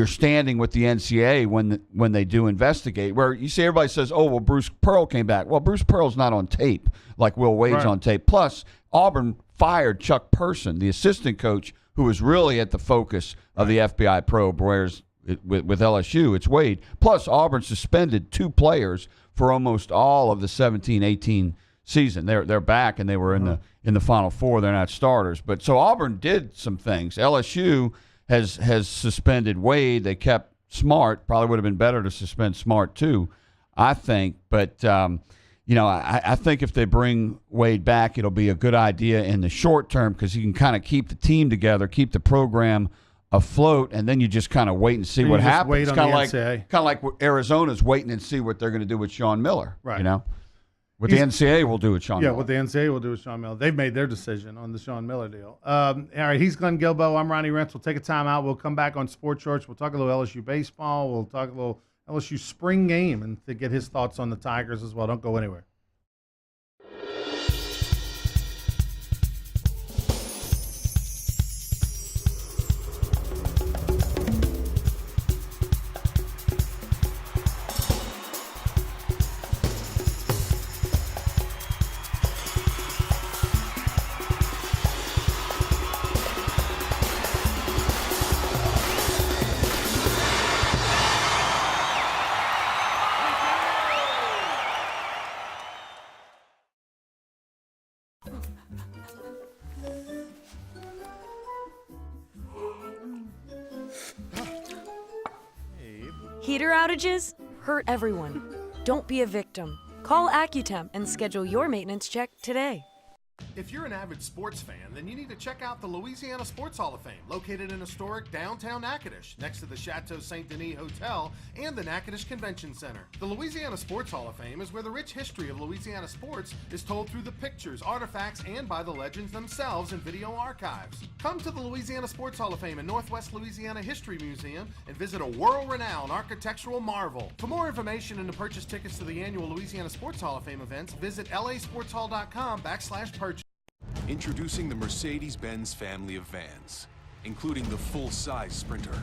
standing with the NCAA when they do investigate. Where you see everybody says, "Oh, well, Bruce Pearl came back." Well, Bruce Pearl's not on tape like Will Wade's on tape. Plus, Auburn fired Chuck Person, the assistant coach, who was really at the focus of the FBI probe, whereas with LSU, it's Wade. Plus, Auburn suspended 2 players for almost all of the 17-18 season. They're back, and they were in the Final Four. They're not starters. But so Auburn did some things. LSU has suspended Wade. They kept Smart. Probably would have been better to suspend Smart too, I think. But I think if they bring Wade back, it'll be a good idea in the short term because you can kind of keep the team together, keep the program afloat, and then you just kind of wait and see what happens. Kind of like Arizona's waiting and see what they're going to do with Sean Miller. Right. You know, what the NCAA will do with Sean Miller. Yeah, what the NCAA will do with Sean Miller. They've made their decision on the Sean Miller deal. All right, he's Glenn Guilbeau. I'm Ronnie Rentz. We'll take a time out. We'll come back on Sports Shorts. We'll talk a little LSU baseball. We'll talk a little LSU spring game and to get his thoughts on the Tigers as well. Don't go anywhere. Heater outages hurt everyone. Don't be a victim. Call AccuTemp and schedule your maintenance check today. If you're an avid sports fan, then you need to check out the Louisiana Sports Hall of Fame, located in historic downtown Natchitoches, next to the Chateau St. Denis Hotel and the Natchitoches Convention Center. The Louisiana Sports Hall of Fame is where the rich history of Louisiana sports is told through the pictures, artifacts, and by the legends themselves in video archives. Come to the Louisiana Sports Hall of Fame and Northwest Louisiana History Museum and visit a world-renowned architectural marvel. For more information and to purchase tickets to the annual Louisiana Sports Hall of Fame events, visit lasportshall.com/purchase. Introducing the Mercedes-Benz family of vans, including the full-size Sprinter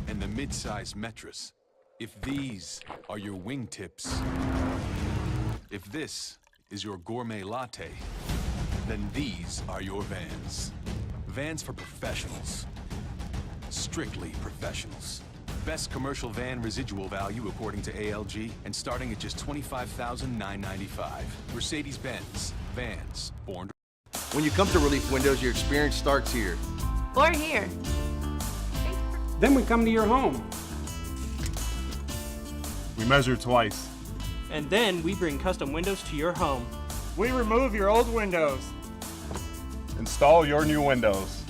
and the mid-size Metris. If these are your wingtips, if this is your gourmet latte, then these are your vans. Vans for professionals. Strictly professionals. Best commercial van residual value according to ALG and starting at just $25,995. Mercedes-Benz. Vans. Born to... When you come to Relief Windows, your experience starts here. Or here. Then we come to your home. We measure twice. And then we bring custom windows to your home. We remove your old windows. Install your new windows.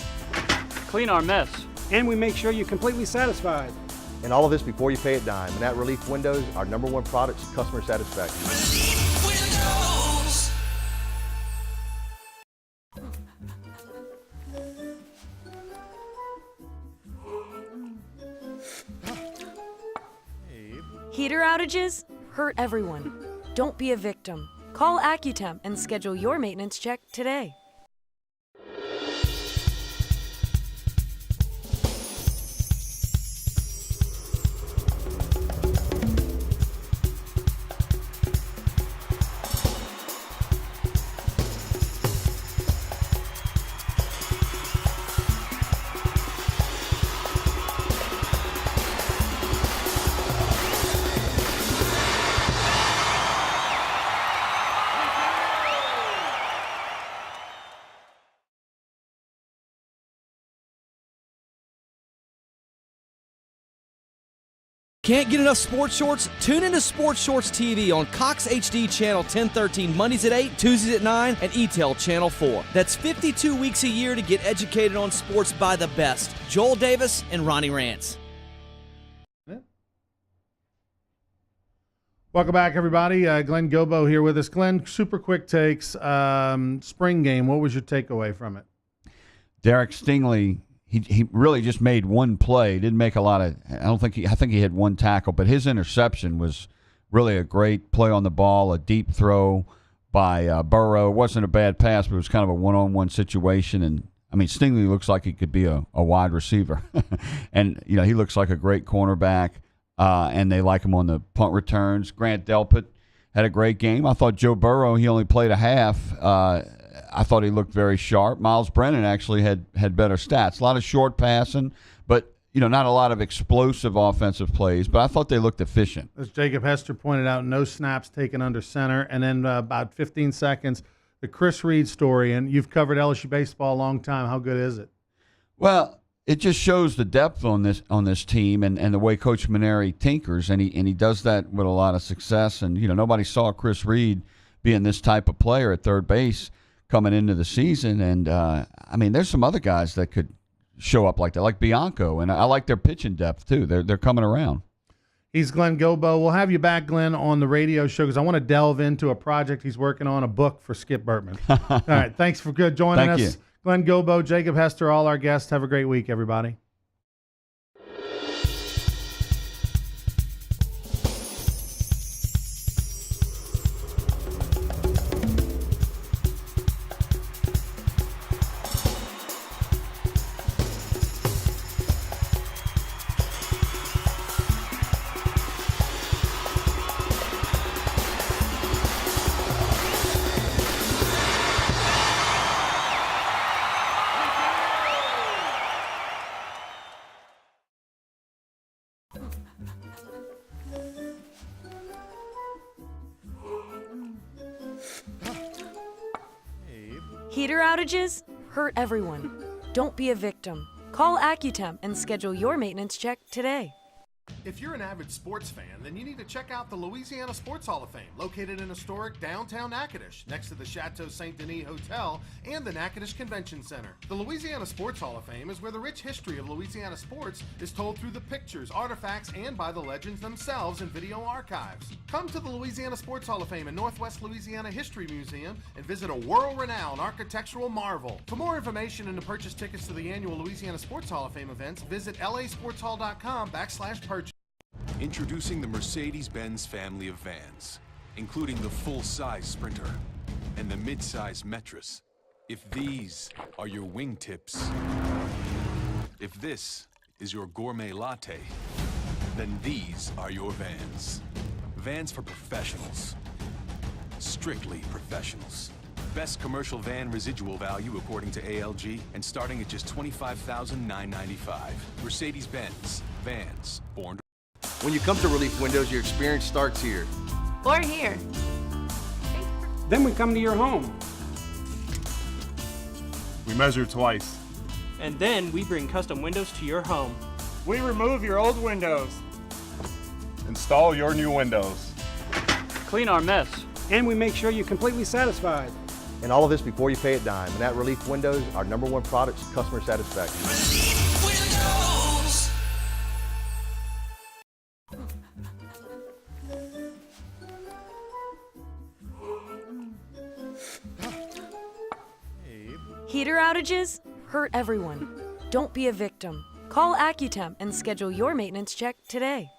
Clean our mess. And we make sure you're completely satisfied. And all of this before you pay a dime. And at Relief Windows, our #1 product is customer satisfaction. Relief Windows. Heater outages hurt everyone. Don't be a victim. Call AccuTemp and schedule your maintenance check today. Can't get enough sports shorts? Tune into Sports Shorts TV on Cox HD Channel 1013 Mondays at 8, Tuesdays at 9, and ETEL Channel 4. That's 52 weeks a year to get educated on sports by the best. Joel Davis and Ronnie Rance. Welcome back, everybody. Glenn Gobo here with us. Glenn, super quick takes. Spring game, what was your takeaway from it? Derek Stingley, he really just made one play. Didn't make a lot of. I think he had one tackle, but his interception was really a great play on the ball, a deep throw by Burrow. It wasn't a bad pass, but it was kind of a one-on-one situation. And I mean, Stingley looks like he could be a wide receiver, and he looks like a great cornerback. And they like him on the punt returns. Grant Delpit had a great game. I thought Joe Burrow, he only played a half. I thought he looked very sharp. Miles Brennan actually had better stats. A lot of short passing, but not a lot of explosive offensive plays. But I thought they looked efficient. As Jacob Hester pointed out, no snaps taken under center. And then about 15 seconds, the Chris Reed story. And you've covered LSU baseball a long time. How good is it? Well, it just shows the depth on this team and the way Coach Maneri tinkers, and he does that with a lot of success. And nobody saw Chris Reed being this type of player at third base coming into the season. And I mean, there's some other guys that could show up like that, like Bianco, and I like their pitching depth too. They're coming around. He's Glenn Gobo. We'll have you back, Glenn, on the radio show because I want to delve into a project he's working on, a book for Skip Bertman. All right, thanks for joining us. Thank you. Glenn Gobo, Jacob Hester, all our guests. Have a great week, everybody. Heater outages hurt everyone. Don't be a victim. Call Accutemp and schedule your maintenance check today. If you're an avid sports fan, then you need to check out the Louisiana Sports Hall of Fame, located in historic downtown Natchitoches, next to the Chateau Saint Denis Hotel and the Natchitoches Convention Center. The Louisiana Sports Hall of Fame is where the rich history of Louisiana sports is told through the pictures, artifacts, and by the legends themselves in video archives. Come to the Louisiana Sports Hall of Fame and Northwest Louisiana History Museum and visit a world-renowned architectural marvel. For more information and to purchase tickets to the annual Louisiana Sports Hall of Fame events, visit lasportshall.com/purchase. Introducing the Mercedes-Benz family of vans, including the full-size Sprinter and the mid-size Metris. If these are your wingtips, if this is your gourmet latte, then these are your vans. Vans for professionals. Strictly professionals. Best commercial van residual value according to ALG, and starting at just $25,995. Mercedes-Benz. Vans. Born to... When you come to Relief Windows, your experience starts here. Or here. Then we come to your home. We measure twice. And then we bring custom windows to your home. We remove your old windows. Install your new windows. Clean our mess. And we make sure you're completely satisfied. And all of this before you pay a dime. And at Relief Windows, our #1 product is customer satisfaction. Relief Windows. Heater outages hurt everyone. Don't be a victim. Call Accutemp and schedule your maintenance check today.